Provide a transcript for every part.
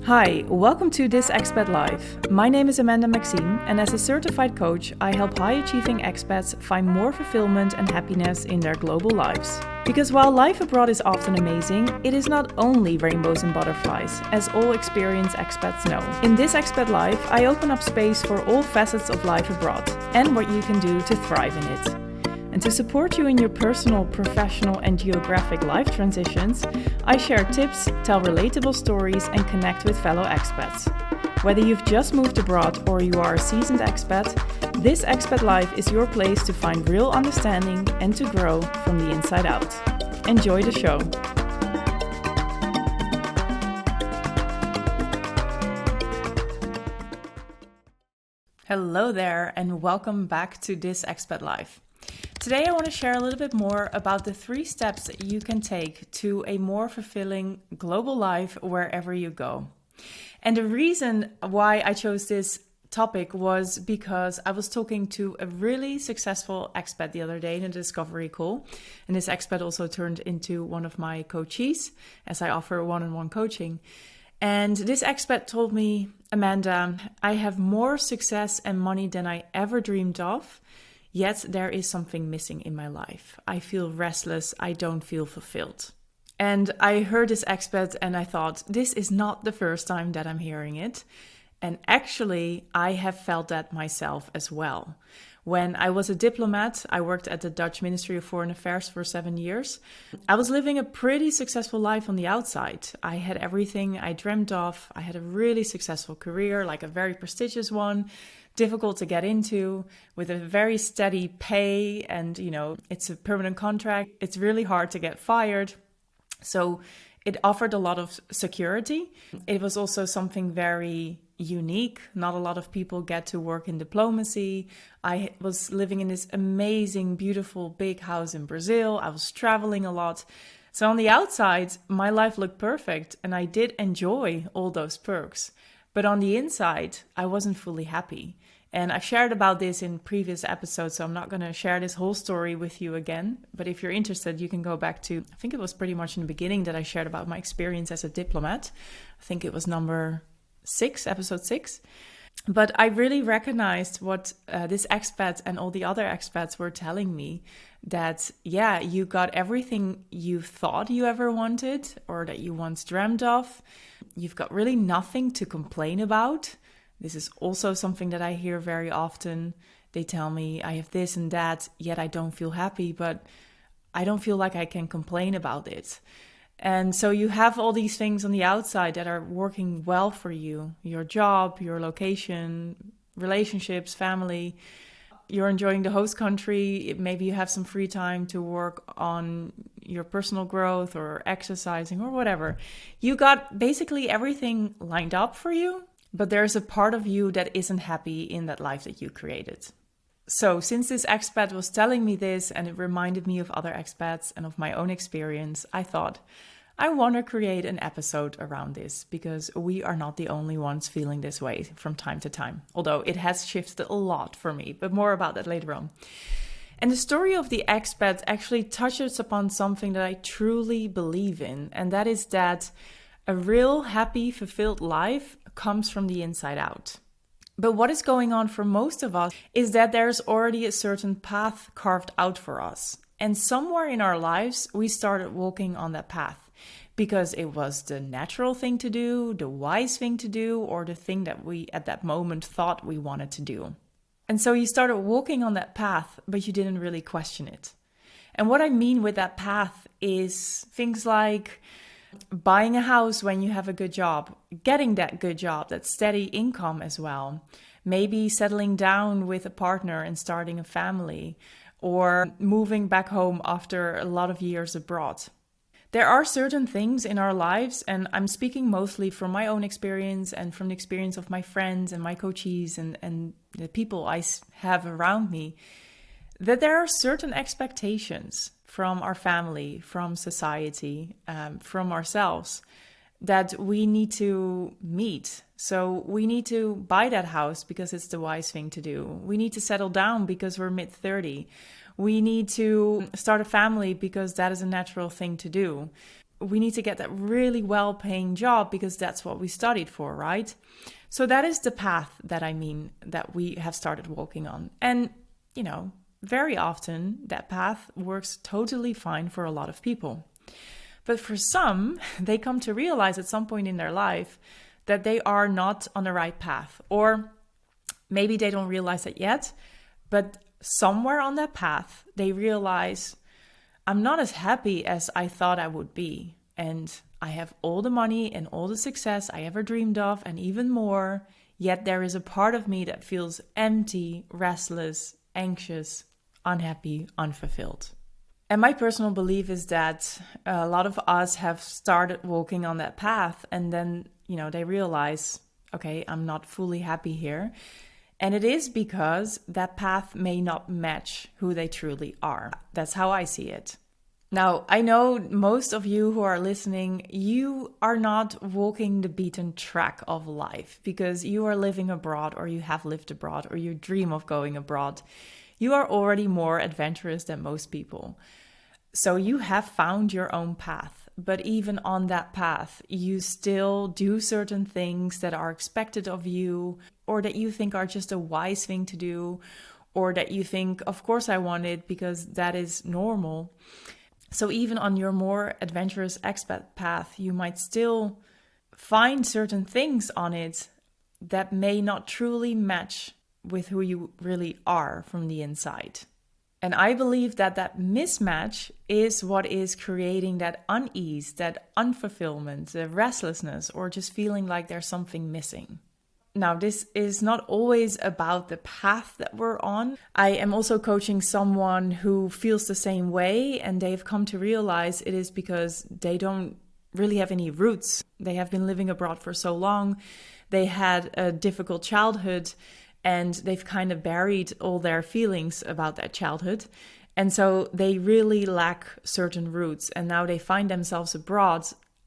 Hi, welcome to this Expat Life. My name is Amanda Maxime, and as a certified coach, I help high-achieving expats find more fulfillment and happiness in their global lives. Because while life abroad is often amazing, it is not only rainbows and butterflies, as all experienced expats know. In this Expat Life, I open up space for all facets of life abroad and what you can do to thrive in it. And to support you in your personal, professional, and geographic life transitions, I share tips, tell relatable stories, and connect with fellow expats. Whether you've just moved abroad or you are a seasoned expat, this Expat Life is your place to find real understanding and to grow from the inside out. Enjoy the show. Hello there, and welcome back to this Expat Life. Today I want to share a little bit more about the 3 steps that you can take to a more fulfilling global life wherever you go. And the reason why I chose this topic was because I was talking to a really successful expat the other day in a discovery call. And this expat also turned into one of my coachees as I offer one-on-one coaching. And this expat told me, Amanda, I have more success and money than I ever dreamed of. Yet there is something missing in my life. I feel restless. I don't feel fulfilled. And I heard this expat and I thought, this is not the first time that I'm hearing it. And actually, I have felt that myself as well. When I was a diplomat, I worked at the Dutch Ministry of Foreign Affairs for 7 years. I was living a pretty successful life on the outside. I had everything I dreamt of. I had a really successful career, like a very prestigious one. Difficult to get into, with a very steady pay, and it's a permanent contract. It's really hard to get fired. So it offered a lot of security. It was also something very unique. Not a lot of people get to work in diplomacy. I was living in this amazing, beautiful, big house in Brazil. I was traveling a lot. So on the outside, my life looked perfect and I did enjoy all those perks. But on the inside, I wasn't fully happy. And I've shared about this in previous episodes, so I'm not going to share this whole story with you again. But if you're interested, you can go back to, I think it was pretty much in the beginning that I shared about my experience as a diplomat. I think it was number 6, episode 6. But I really recognized what this expat and all the other expats were telling me, that, yeah, you got everything you thought you ever wanted or that you once dreamt of. You've got really nothing to complain about. This is also something that I hear very often. They tell me I have this and that, yet I don't feel happy, but I don't feel like I can complain about it. And so you have all these things on the outside that are working well for you. Your job, your location, relationships, family. You're enjoying the host country. Maybe you have some free time to work on your personal growth or exercising or whatever. You got basically everything lined up for you, but there's a part of you that isn't happy in that life that you created. So since this expat was telling me this and it reminded me of other expats and of my own experience, I thought, I want to create an episode around this because we are not the only ones feeling this way from time to time. Although it has shifted a lot for me, but more about that later on. And the story of the expat actually touches upon something that I truly believe in, and that is that a real happy, fulfilled life comes from the inside out. But what is going on for most of us is that there's already a certain path carved out for us. And somewhere in our lives, we started walking on that path because it was the natural thing to do, the wise thing to do, or the thing that we at that moment thought we wanted to do. And so you started walking on that path, but you didn't really question it. And what I mean with that path is things like buying a house when you have a good job, getting that good job, that steady income as well. Maybe settling down with a partner and starting a family, or moving back home after a lot of years abroad. There are certain things in our lives, and I'm speaking mostly from my own experience and from the experience of my friends and my coachees and the people I have around me, that there are certain expectations from our family, from society, from ourselves, that we need to meet. So we need to buy that house because it's the wise thing to do. We need to settle down because we're mid-30. We need to start a family because that is a natural thing to do. we need to get that really well-paying job because that's what we studied for, right? So that is the path that I mean that we have started walking on. And, very often that path works totally fine for a lot of people. But for some, they come to realize at some point in their life that they are not on the right path. Or maybe they don't realize it yet, but somewhere on that path, they realize, I'm not as happy as I thought I would be. And I have all the money and all the success I ever dreamed of and even more. Yet there is a part of me that feels empty, restless, anxious, unhappy, unfulfilled. And my personal belief is that a lot of us have started walking on that path and then, they realize, okay, I'm not fully happy here. And it is because that path may not match who they truly are. That's how I see it. Now, I know most of you who are listening, you are not walking the beaten track of life because you are living abroad or you have lived abroad or you dream of going abroad. You are already more adventurous than most people. So you have found your own path. But even on that path, you still do certain things that are expected of you or that you think are just a wise thing to do or that you think, of course I want it because that is normal. So even on your more adventurous expat path, you might still find certain things on it that may not truly match with who you really are from the inside. And I believe that that mismatch is what is creating that unease, that unfulfillment, the restlessness, or just feeling like there's something missing. Now, this is not always about the path that we're on. I am also coaching someone who feels the same way, and they've come to realize it is because they don't really have any roots. They have been living abroad for so long. They had a difficult childhood, and they've kind of buried all their feelings about that childhood. And so they really lack certain roots. And now they find themselves abroad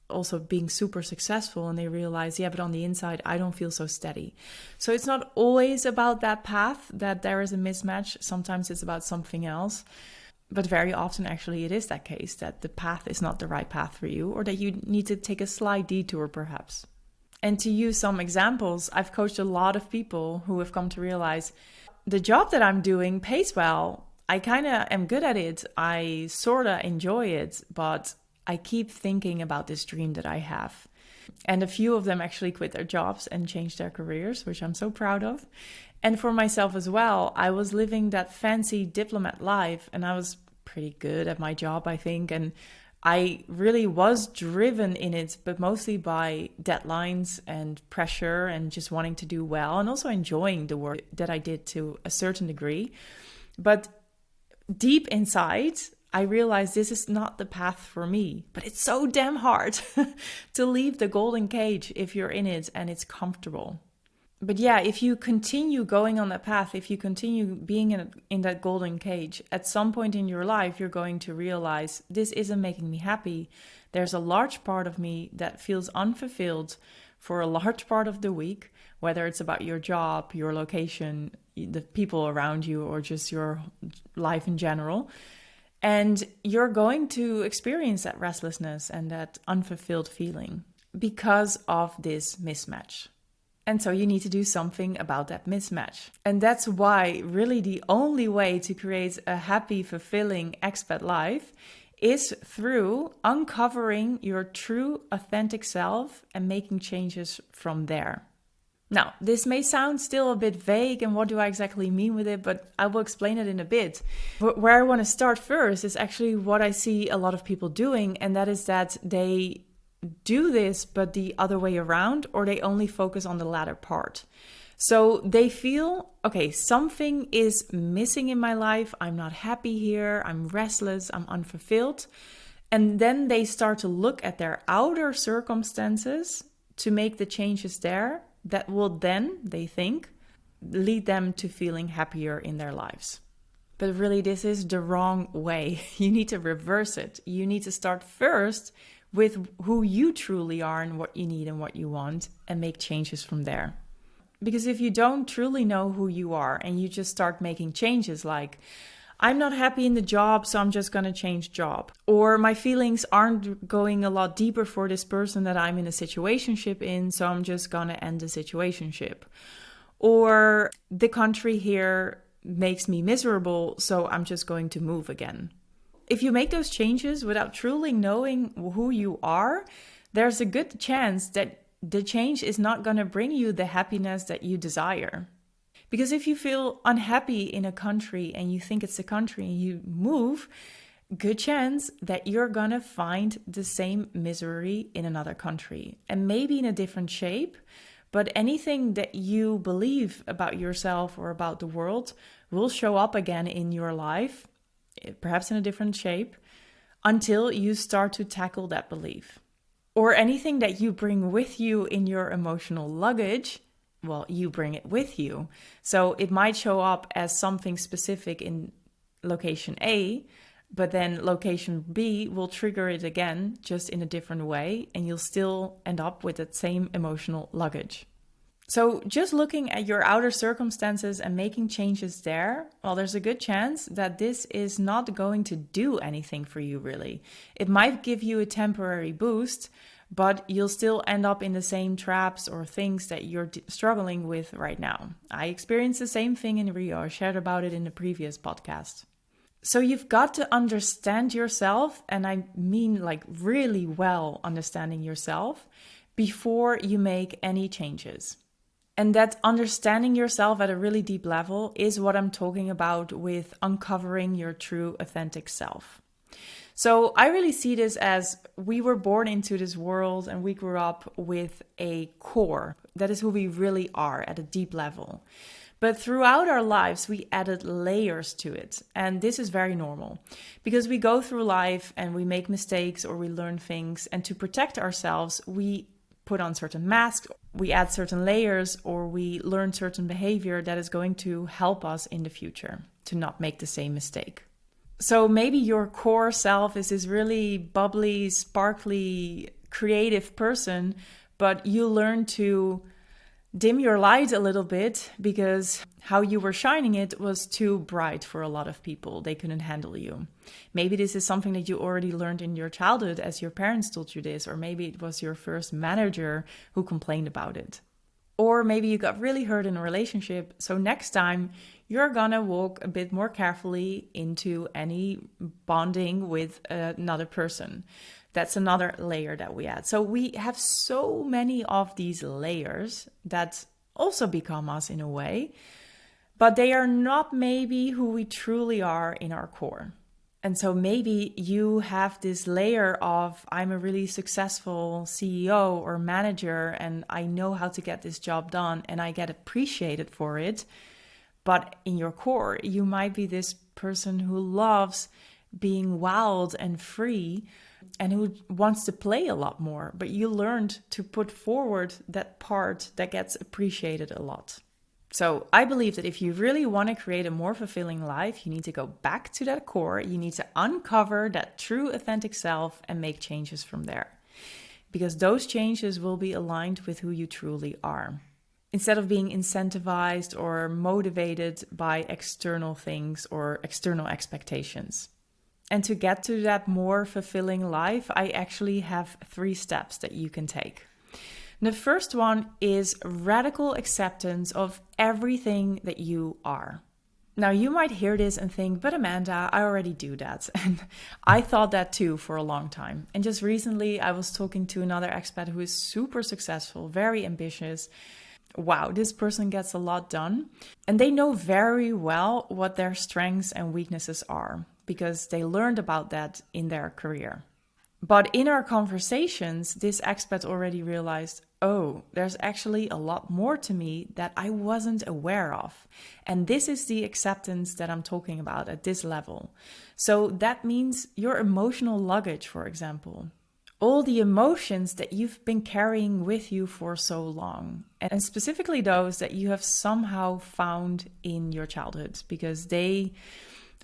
also being super successful, and they realize, yeah, but on the inside, I don't feel so steady. So it's not always about that path that there is a mismatch. Sometimes it's about something else. But very often, actually, it is that case that the path is not the right path for you, or that you need to take a slight detour, perhaps. And to use some examples, I've coached a lot of people who have come to realize the job that I'm doing pays well. I kind of am good at it. I sort of enjoy it, but I keep thinking about this dream that I have. And a few of them actually quit their jobs and changed their careers, which I'm so proud of. And for myself as well, I was living that fancy diplomat life, and I was pretty good at my job, I think. And I really was driven in it, but mostly by deadlines and pressure and just wanting to do well and also enjoying the work that I did to a certain degree. But deep inside, I realized this is not the path for me. But it's so damn hard to leave the golden cage if you're in it and it's comfortable. But yeah, if you continue going on that path, if you continue being in that golden cage, at some point in your life, you're going to realize this isn't making me happy. There's a large part of me that feels unfulfilled for a large part of the week, whether it's about your job, your location, the people around you, or just your life in general. And you're going to experience that restlessness and that unfulfilled feeling because of this mismatch. And so you need to do something about that mismatch. And that's why really the only way to create a happy, fulfilling expat life is through uncovering your true, authentic self and making changes from there. Now, this may sound still a bit vague, and what do I exactly mean with it, but I will explain it in a bit. But where I want to start first is actually what I see a lot of people doing, and that is that they do this, but the other way around, or they only focus on the latter part. So they feel, okay, something is missing in my life. I'm not happy here. I'm restless. I'm unfulfilled. And then they start to look at their outer circumstances to make the changes there that will then, they think, lead them to feeling happier in their lives. But really, this is the wrong way. You need to reverse it. You need to start first with who you truly are and what you need and what you want, and make changes from there. Because if you don't truly know who you are and you just start making changes like, I'm not happy in the job, so I'm just going to change job. Or my feelings aren't going a lot deeper for this person that I'm in a situationship in, so I'm just going to end the situationship. Or the country here makes me miserable, so I'm just going to move again. If you make those changes without truly knowing who you are, there's a good chance that the change is not going to bring you the happiness that you desire. Because if you feel unhappy in a country and you think it's a country and you move, good chance that you're going to find the same misery in another country. And maybe in a different shape, but anything that you believe about yourself or about the world will show up again in your life, perhaps in a different shape, until you start to tackle that belief. Or anything that you bring with you in your emotional luggage, well, you bring it with you. So it might show up as something specific in location A, but then location B will trigger it again, just in a different way, and you'll still end up with that same emotional luggage. So just looking at your outer circumstances and making changes there, well, there's a good chance that this is not going to do anything for you, really. It might give you a temporary boost, but you'll still end up in the same traps or things that you're struggling with right now. I experienced the same thing in Rio. I shared about it in the previous podcast. So you've got to understand yourself, and I mean like really well understanding yourself, before you make any changes. And that understanding yourself at a really deep level is what I'm talking about with uncovering your true authentic self. So I really see this as we were born into this world and we grew up with a core. That is who we really are at a deep level. But throughout our lives, we added layers to it. And this is very normal because we go through life and we make mistakes or we learn things. And to protect ourselves, we put on certain masks, we add certain layers, or we learn certain behavior that is going to help us in the future to not make the same mistake. So maybe your core self is this really bubbly, sparkly, creative person, but you learn to dim your light a little bit because how you were shining it was too bright for a lot of people. They couldn't handle you. Maybe this is something that you already learned in your childhood as your parents told you this, or maybe it was your first manager who complained about it. Or maybe you got really hurt in a relationship, so next time you're gonna walk a bit more carefully into any bonding with another person. That's another layer that we add. So we have so many of these layers that also become us in a way, but they are not maybe who we truly are in our core. And so maybe you have this layer of, I'm a really successful CEO or manager and I know how to get this job done and I get appreciated for it. But in your core, you might be this person who loves being wild and free and who wants to play a lot more. But you learned to put forward that part that gets appreciated a lot. So I believe that if you really want to create a more fulfilling life, you need to go back to that core. You need to uncover that true authentic self and make changes from there. Because those changes will be aligned with who you truly are. Instead of being incentivized or motivated by external things or external expectations. And to get to that more fulfilling life, I actually have 3 steps that you can take. The first one is radical acceptance of everything that you are. Now, you might hear this and think, but Amanda, I already do that. And I thought that too for a long time. And just recently, I was talking to another expat who is super successful, very ambitious. Wow, this person gets a lot done. And they know very well what their strengths and weaknesses are because they learned about that in their career. But in our conversations, this expat already realized, oh, there's actually a lot more to me that I wasn't aware of. And this is the acceptance that I'm talking about at this level. So that means your emotional luggage, for example. All the emotions that you've been carrying with you for so long. And specifically those that you have somehow found in your childhood. Because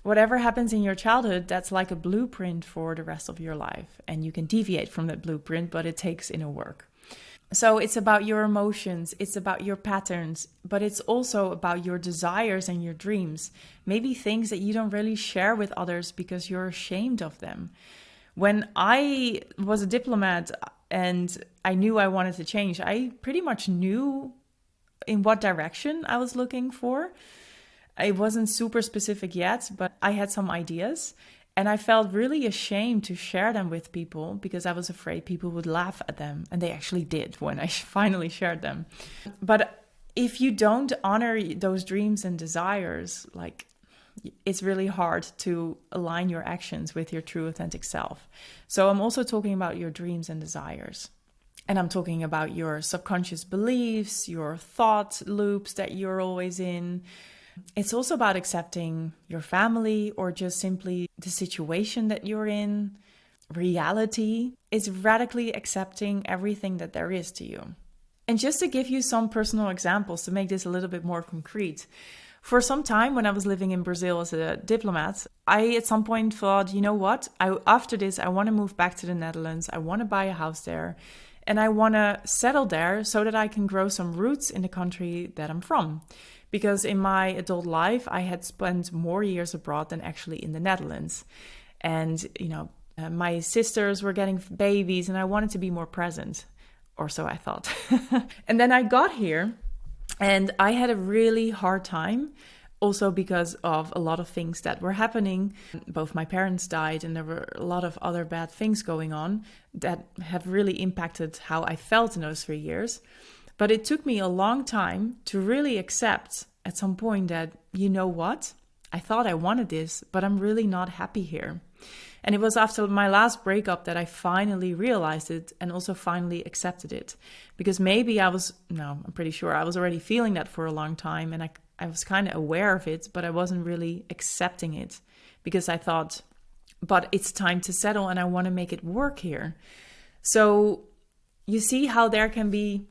whatever happens in your childhood, that's like a blueprint for the rest of your life. And you can deviate from that blueprint, but it takes inner work. So it's about your emotions, it's about your patterns, but it's also about your desires and your dreams. Maybe things that you don't really share with others because you're ashamed of them. When I was a diplomat and I knew I wanted to change, I pretty much knew in what direction I was looking for. It wasn't super specific yet, but I had some ideas. And I felt really ashamed to share them with people because I was afraid people would laugh at them. And they actually did when I finally shared them. But if you don't honor those dreams and desires, like, it's really hard to align your actions with your true authentic self. So I'm also talking about your dreams and desires. And I'm talking about your subconscious beliefs, your thought loops that you're always in. It's also about accepting your family or just simply the situation that you're in. Reality is radically accepting everything that there is to you. And just to give you some personal examples to make this a little bit more concrete. For some time when I was living in Brazil as a diplomat, I at some point thought, you know what? After this, I want to move back to the Netherlands. I want to buy a house there. And I want to settle there so that I can grow some roots in the country that I'm from. Because in my adult life, I had spent more years abroad than actually in the Netherlands. And, my sisters were getting babies and I wanted to be more present. Or so I thought. And then I got here and I had a really hard time. Also because of a lot of things that were happening. Both my parents died and there were a lot of other bad things going on that have really impacted how I felt in those 3 years. But it took me a long time to really accept at some point that, you know what? I thought I wanted this, but I'm really not happy here. And it was after my last breakup that I finally realized it and also finally accepted it. Because maybe I'm pretty sure I was already feeling that for a long time and I was kind of aware of it, but I wasn't really accepting it because I thought, but it's time to settle and I want to make it work here. So you see how there can be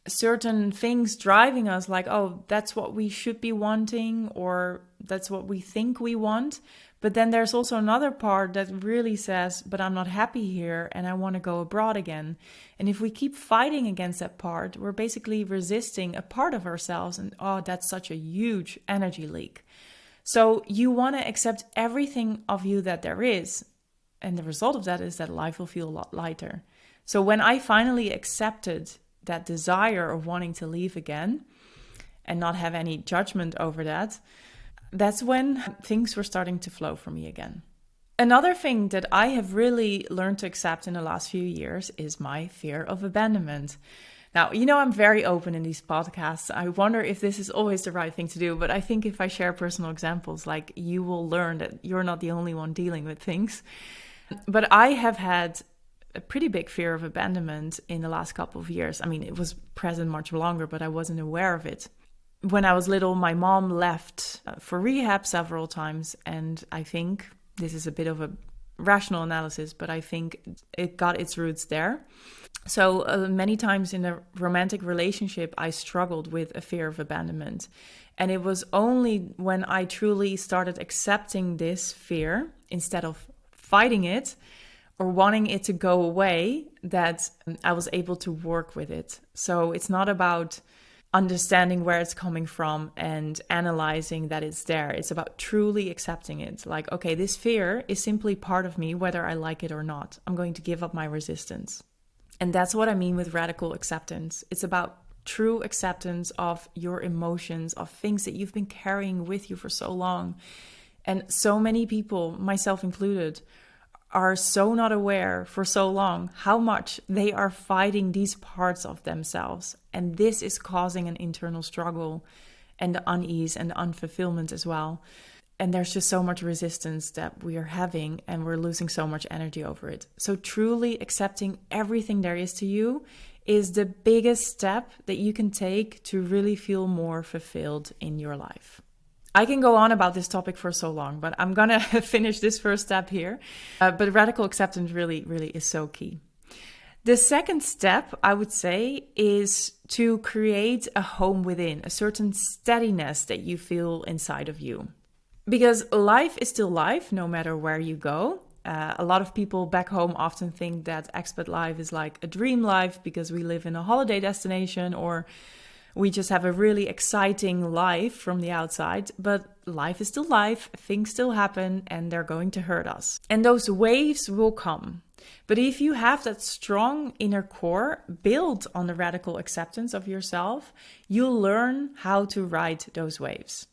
certain things driving us like, oh, that's what we should be wanting or that's what we think we want. But then there's also another part that really says, but I'm not happy here and I want to go abroad again. And if we keep fighting against that part, we're basically resisting a part of ourselves. And that's such a huge energy leak. So you want to accept everything of you that there is. And the result of that is that life will feel a lot lighter. So when I finally accepted that desire of wanting to leave again and not have any judgment over that, that's when things were starting to flow for me again. Another thing that I have really learned to accept in the last few years is my fear of abandonment. Now, I'm very open in these podcasts. I wonder if this is always the right thing to do, but I think if I share personal examples, like, you will learn that you're not the only one dealing with things. But I have had a pretty big fear of abandonment in the last couple of years. I mean, it was present much longer, but I wasn't aware of it. When I was little, my mom left for rehab several times, and I think this is a bit of a rational analysis, but I think it got its roots there. So many times in a romantic relationship, I struggled with a fear of abandonment. And it was only when I truly started accepting this fear instead of fighting it or wanting it to go away that I was able to work with it. So it's not about understanding where it's coming from and analyzing that it's there. It's about truly accepting it. Like, okay, this fear is simply part of me, whether I like it or not. I'm going to give up my resistance. And that's what I mean with radical acceptance. It's about true acceptance of your emotions, of things that you've been carrying with you for so long. And so many people, myself included, are so not aware for so long how much they are fighting these parts of themselves. And this is causing an internal struggle and the unease and the unfulfillment as well. And there's just so much resistance that we are having and we're losing so much energy over it. So truly accepting everything there is to you is the biggest step that you can take to really feel more fulfilled in your life. I can go on about this topic for so long, but I'm going to finish this first step here. But radical acceptance really, really is so key. The second step, I would say, is to create a home within, a certain steadiness that you feel inside of you. Because life is still life, no matter where you go. A lot of people back home often think that expat life is like a dream life because we live in a holiday destination or we just have a really exciting life from the outside. But life is still life, things still happen, and they're going to hurt us. And those waves will come. But if you have that strong inner core built on the radical acceptance of yourself, you'll learn how to ride those waves.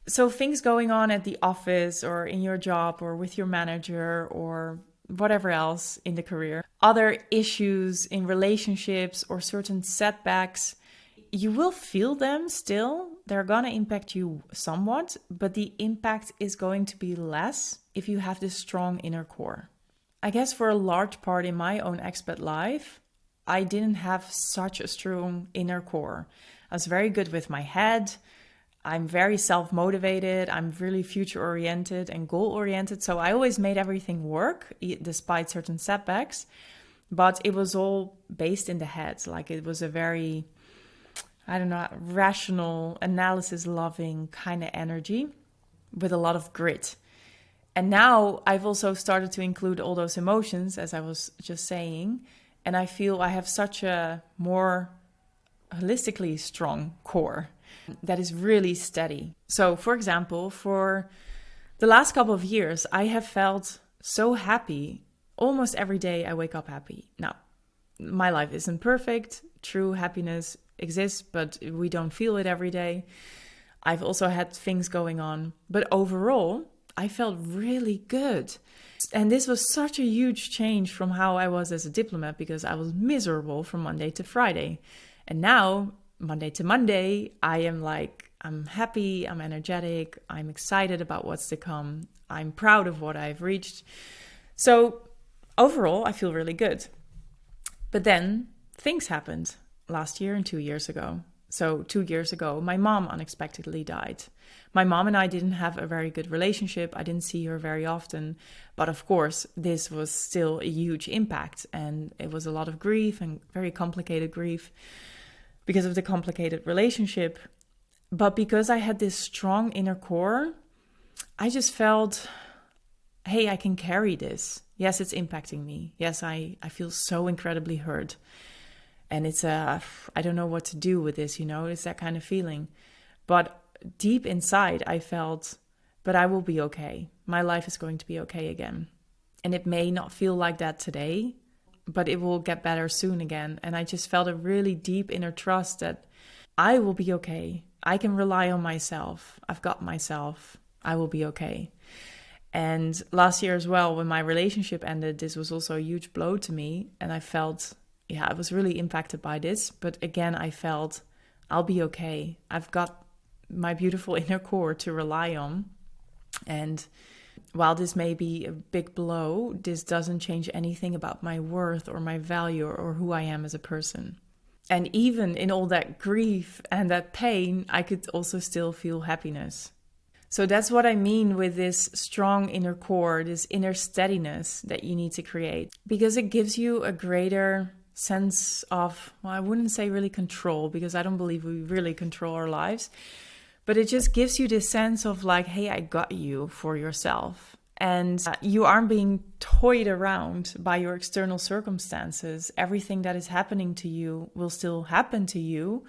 So things going on at the office or in your job or with your manager or whatever else in the career, other issues in relationships or certain setbacks, you will feel them still. They're going to impact you somewhat, but the impact is going to be less if you have this strong inner core. I guess for a large part in my own expat life, I didn't have such a strong inner core. I was very good with my head. I'm very self-motivated. I'm really future-oriented and goal-oriented. So I always made everything work despite certain setbacks. But it was all based in the head. Like it was a very, rational, analysis-loving kind of energy with a lot of grit. And now I've also started to include all those emotions, as I was just saying. And I feel I have such a more holistically strong core that is really steady. So, for example, for the last couple of years, I have felt so happy. Almost every day I wake up happy. Now, my life isn't perfect. True happiness exists, but we don't feel it every day. I've also had things going on. But overall, I felt really good. And this was such a huge change from how I was as a diplomat, because I was miserable from Monday to Friday. And now, Monday to Monday, I am like, I'm happy, I'm energetic, I'm excited about what's to come. I'm proud of what I've reached. So overall, I feel really good. But then things happened last year and 2 years ago. So 2 years ago, my mom unexpectedly died. My mom and I didn't have a very good relationship. I didn't see her very often. But of course, this was still a huge impact. And it was a lot of grief and very complicated grief because of the complicated relationship. But because I had this strong inner core, I just felt, hey, I can carry this. Yes, it's impacting me. Yes, I feel so incredibly hurt. And it's I don't know what to do with this, it's that kind of feeling. But deep inside, I felt, but I will be okay. My life is going to be okay again. And it may not feel like that today, but it will get better soon again. And I just felt a really deep inner trust that I will be okay. I can rely on myself. I've got myself. I will be okay. And last year as well, when my relationship ended, this was also a huge blow to me. And I felt, I was really impacted by this. But again, I felt I'll be okay. I've got my beautiful inner core to rely on. And while this may be a big blow, this doesn't change anything about my worth or my value or who I am as a person. And even in all that grief and that pain, I could also still feel happiness. So that's what I mean with this strong inner core, this inner steadiness that you need to create. Because it gives you a greater sense of, I wouldn't say really control, because I don't believe we really control our lives. But it just gives you this sense of like, hey, I got you for yourself. And you aren't being toyed around by your external circumstances. Everything that is happening to you will still happen to you,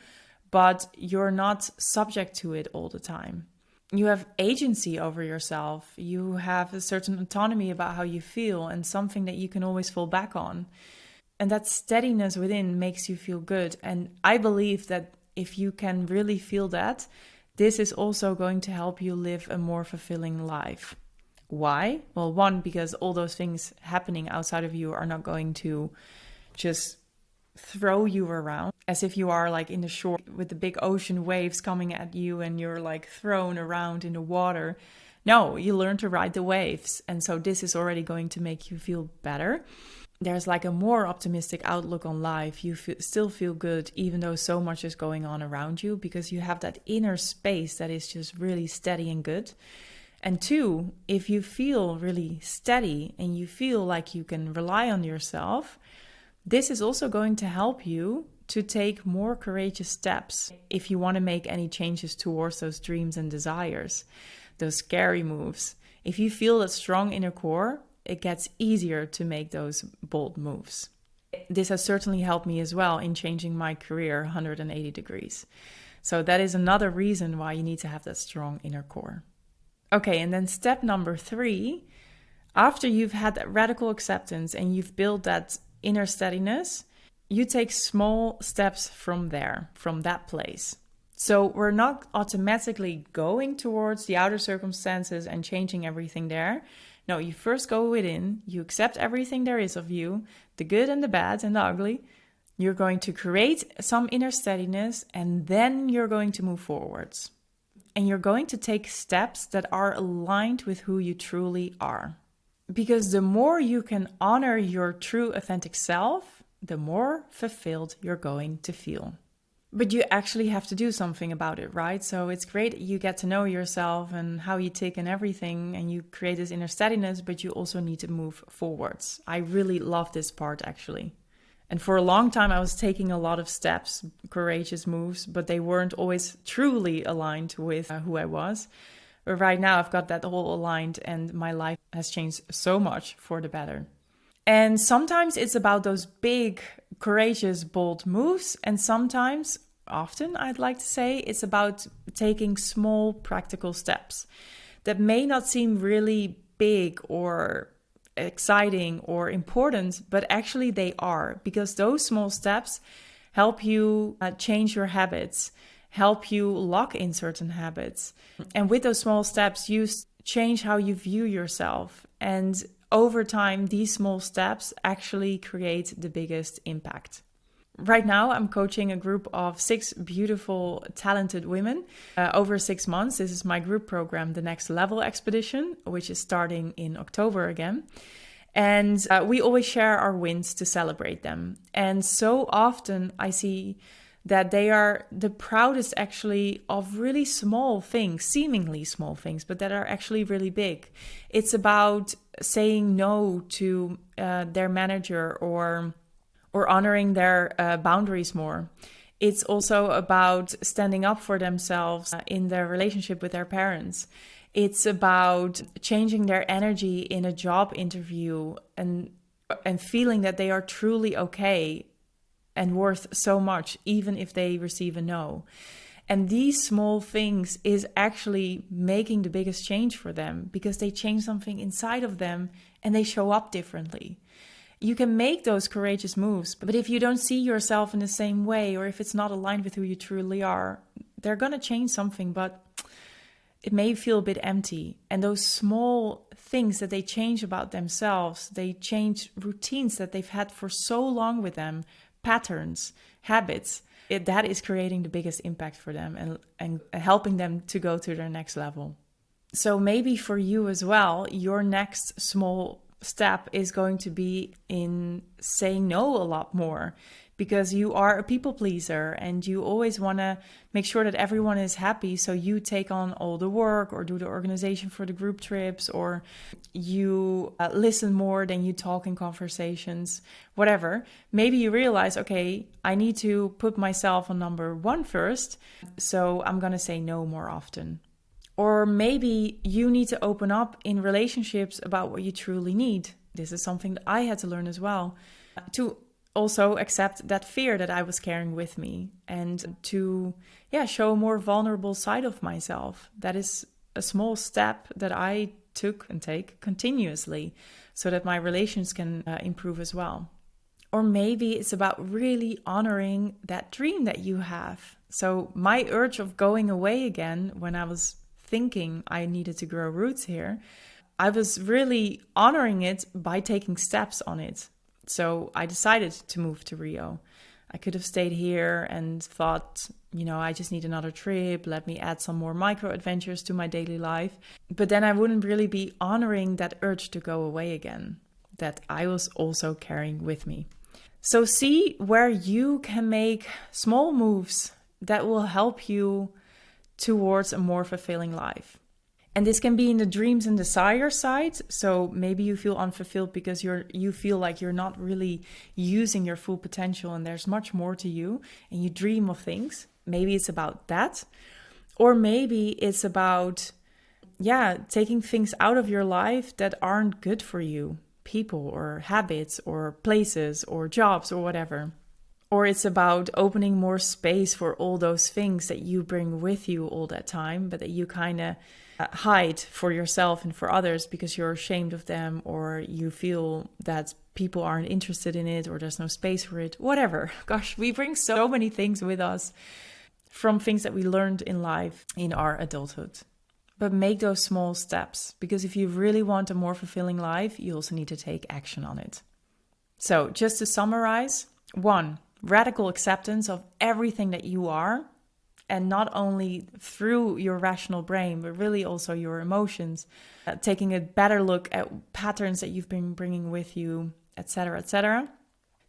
but you're not subject to it all the time. You have agency over yourself. You have a certain autonomy about how you feel and something that you can always fall back on. And that steadiness within makes you feel good. And I believe that if you can really feel that, this is also going to help you live a more fulfilling life. Why? Well, one, because all those things happening outside of you are not going to just throw you around as if you are like in the shore with the big ocean waves coming at you and you're like thrown around in the water. No, you learn to ride the waves. And so this is already going to make you feel better. There's like a more optimistic outlook on life. You still feel good, even though so much is going on around you, because you have that inner space that is just really steady and good. And two, if you feel really steady and you feel like you can rely on yourself, this is also going to help you to take more courageous steps if you want to make any changes towards those dreams and desires, those scary moves. If you feel that strong inner core, it gets easier to make those bold moves. This has certainly helped me as well in changing my career 180 degrees. So that is another reason why you need to have that strong inner core. Okay, and then step number 3, after you've had that radical acceptance and you've built that inner steadiness, you take small steps from there, from that place. So we're not automatically going towards the outer circumstances and changing everything there. No, you first go within, you accept everything there is of you, the good and the bad and the ugly. You're going to create some inner steadiness, and then you're going to move forwards. And you're going to take steps that are aligned with who you truly are. Because the more you can honor your true authentic self, the more fulfilled you're going to feel. But you actually have to do something about it, right? So it's great that you get to know yourself and how you tick and everything, and you create this inner steadiness, but you also need to move forwards. I really love this part, actually. And for a long time, I was taking a lot of steps, courageous moves, but they weren't always truly aligned with who I was. But right now, I've got that all aligned, and my life has changed so much for the better. And sometimes it's about those big, courageous, bold moves, and sometimes, often I'd like to say, it's about taking small practical steps that may not seem really big or exciting or important, but actually they are, because those small steps help you change your habits, help you lock in certain habits. And with those small steps, you change how you view yourself. And over time, these small steps actually create the biggest impact. Right now, I'm coaching a group of 6 beautiful, talented women over 6 months. This is my group program, The Next Level Expedition, which is starting in October again. And we always share our wins to celebrate them. And so often I see that they are the proudest actually of really small things, seemingly small things, but that are actually really big. It's about saying no to their manager or honoring their boundaries more. It's also about standing up for themselves in their relationship with their parents. It's about changing their energy in a job interview and feeling that they are truly okay and worth so much, even if they receive a no. And these small things is actually making the biggest change for them, because they change something inside of them and they show up differently. You can make those courageous moves, but if you don't see yourself in the same way, or if it's not aligned with who you truly are, they're going to change something, but it may feel a bit empty. And those small things that they change about themselves, they change routines that they've had for so long with them, patterns, habits, that is creating the biggest impact for them and helping them to go to their next level. So maybe for you as well, your next small step is going to be in saying no a lot more, because you are a people pleaser and you always want to make sure that everyone is happy. So you take on all the work or do the organization for the group trips, or you listen more than you talk in conversations, whatever. Maybe you realize, okay, I need to put myself on number 1 first. So I'm going to say no more often. Or maybe you need to open up in relationships about what you truly need. This is something that I had to learn as well, to also accept that fear that I was carrying with me, and to show a more vulnerable side of myself. That is a small step that I took and take continuously so that my relations can improve as well. Or maybe it's about really honoring that dream that you have. So my urge of going away again, when I was thinking I needed to grow roots here, I was really honoring it by taking steps on it. So I decided to move to Rio. I could have stayed here and thought, I just need another trip. Let me add some more micro adventures to my daily life. But then I wouldn't really be honoring that urge to go away again that I was also carrying with me. So see where you can make small moves that will help you towards a more fulfilling life. And this can be in the dreams and desire side. So maybe you feel unfulfilled because you feel like you're not really using your full potential and there's much more to you and you dream of things. Maybe it's about that. Or maybe it's about taking things out of your life that aren't good for you, people or habits or places or jobs or whatever. Or it's about opening more space for all those things that you bring with you all that time, but that you kind of hide for yourself and for others because you're ashamed of them, or you feel that people aren't interested in it, or there's no space for it, whatever. Gosh, we bring so many things with us from things that we learned in life in our adulthood. But make those small steps, because if you really want a more fulfilling life, you also need to take action on it. So just to summarize, 1, radical acceptance of everything that you are, and not only through your rational brain, but really also your emotions, taking a better look at patterns that you've been bringing with you, etc., etc.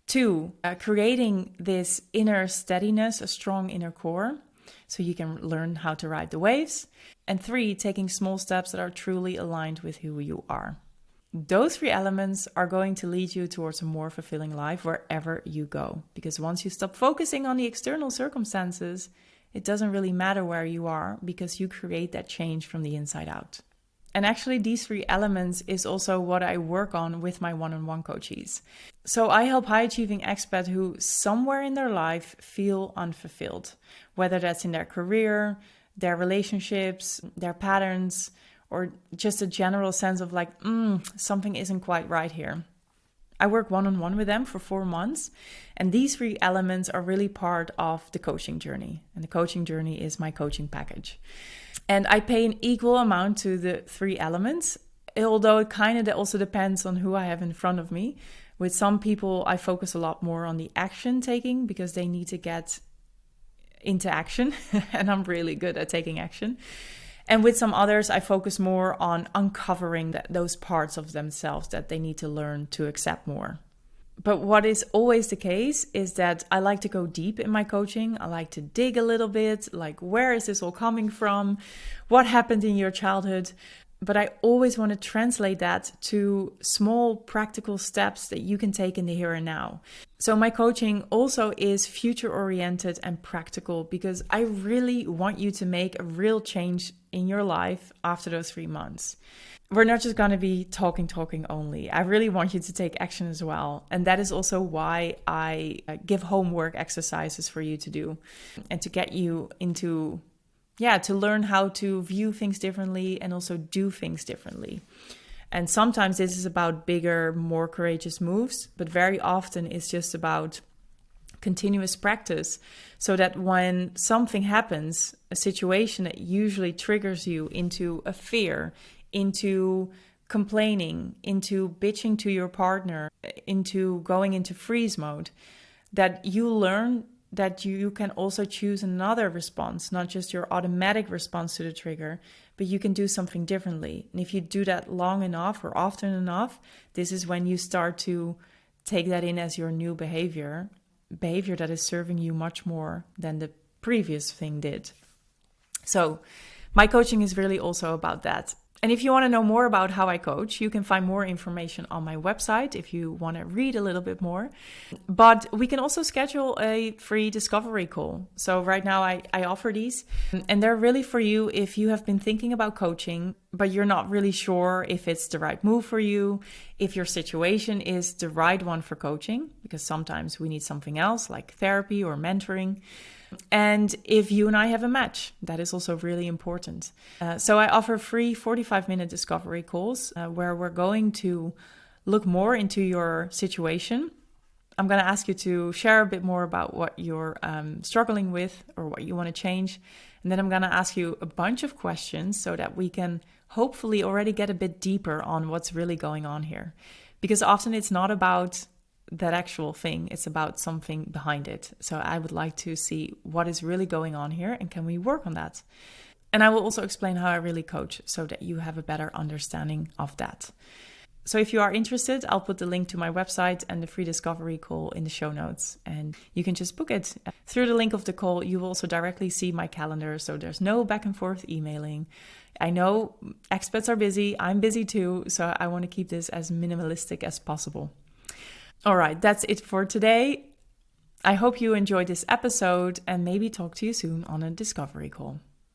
2, creating this inner steadiness, a strong inner core, so you can learn how to ride the waves. And 3, taking small steps that are truly aligned with who you are. Those 3 elements are going to lead you towards a more fulfilling life wherever you go. Because once you stop focusing on the external circumstances, it doesn't really matter where you are, because you create that change from the inside out. And actually, these 3 elements is also what I work on with my one-on-one coachees. So I help high-achieving expats who somewhere in their life feel unfulfilled, whether that's in their career, their relationships, their patterns, or just a general sense of like, something isn't quite right here. I work one-on-one with them for 4 months, and these 3 elements are really part of the coaching journey. And the coaching journey is my coaching package. And I pay an equal amount to the 3 elements, although it kind of also depends on who I have in front of me. With some people, I focus a lot more on the action taking, because they need to get into action, and I'm really good at taking action. And with some others, I focus more on uncovering those parts of themselves that they need to learn to accept more. But what is always the case is that I like to go deep in my coaching. I like to dig a little bit, like, where is this all coming from? What happened in your childhood? But I always want to translate that to small practical steps that you can take in the here and now. So my coaching also is future oriented and practical, because I really want you to make a real change in your life after those 3 months. We're not just going to be talking only. I really want you to take action as well. And that is also why I give homework exercises for you to do, and to get you into to learn how to view things differently and also do things differently. And sometimes this is about bigger, more courageous moves, but very often it's just about continuous practice, so that when something happens, a situation that usually triggers you into a fear, into complaining, into bitching to your partner, into going into freeze mode, that you learn that you can also choose another response, not just your automatic response to the trigger, but you can do something differently. And if you do that long enough or often enough, this is when you start to take that in as your new behavior that is serving you much more than the previous thing did. So my coaching is really also about that. And if you want to know more about how I coach, you can find more information on my website if you want to read a little bit more. But we can also schedule a free discovery call. So right now I offer these, and they're really for you if you have been thinking about coaching, but you're not really sure if it's the right move for you, if your situation is the right one for coaching, because sometimes we need something else like therapy or mentoring. And if you and I have a match, that is also really important. So I offer free 45-minute discovery calls where we're going to look more into your situation. I'm going to ask you to share a bit more about what you're struggling with or what you want to change. And then I'm going to ask you a bunch of questions so that we can hopefully already get a bit deeper on what's really going on here. Because often it's not about that actual thing, it's about something behind it. So I would like to see what is really going on here and can we work on that? And I will also explain how I really coach so that you have a better understanding of that. So if you are interested, I'll put the link to my website and the free discovery call in the show notes, and you can just book it. Through the link of the call, you will also directly see my calendar, so there's no back and forth emailing. I know expats are busy, I'm busy too, so I want to keep this as minimalistic as possible. All right, that's it for today. I hope you enjoyed this episode and maybe talk to you soon on a discovery call.